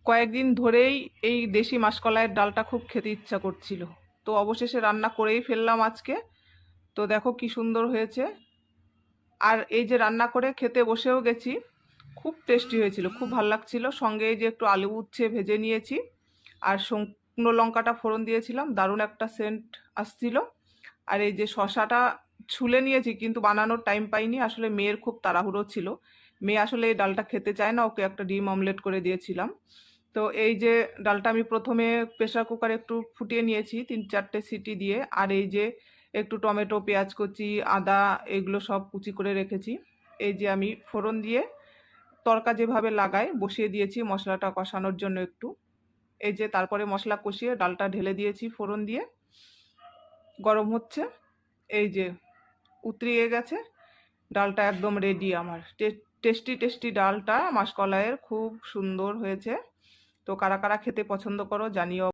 কয়েকদিন ধরেই এই দেশি মাসকলাইয়ের ডালটা খুব খেতে ইচ্ছা করছিল, তো অবশেষে রান্না করেই ফেললাম আজকে। তো দেখো কি সুন্দর হয়েছে। আর এই যে রান্না করে খেতে বসেও গেছি, খুব টেস্টি হয়েছিল, খুব ভালো লাগছিল। সঙ্গে এই যে একটু আলু উচ্ছে ভেজে নিয়েছি, আর শুকনো লঙ্কাটা ফোড়ন দিয়েছিলাম, দারুণ একটা সেন্ট আসছিল। আর এই যে শশাটা ছুলে নিয়েছি, কিন্তু বানানোর টাইম পাইনি, আসলে মেয়ের খুব তাড়াহুড়ো ছিল। মেয়ে আসলে এই ডালটা খেতে চায় না, ওকে একটা ডিম অমলেট করে দিয়েছিলাম। তো এই যে ডালটা আমি প্রথমে প্রেসার কুকারে একটু ফুটিয়ে নিয়েছি 3-4টে সিটি দিয়ে। আর এই যে একটু টমেটো, পেঁয়াজ কুচি, আদা, এগুলো সব কুচি করে রেখেছি। এই যে আমি ফোড়ন দিয়ে তড়কা যেভাবে লাগাই বসিয়ে দিয়েছি মশলাটা কষানোর জন্য একটু। এই যে তারপরে মশলা কষিয়ে ডালটা ঢেলে দিয়েছি ফোড়ন দিয়ে, গরম হচ্ছে। এই যে উতরিয়ে গেছে, ডালটা একদম রেডি আমার। টেস্টি টেস্টি ডালটা মাসকলাইয়ের খুব সুন্দর হয়েছে। তো কারা কারা খেতে পছন্দ করো জানিও।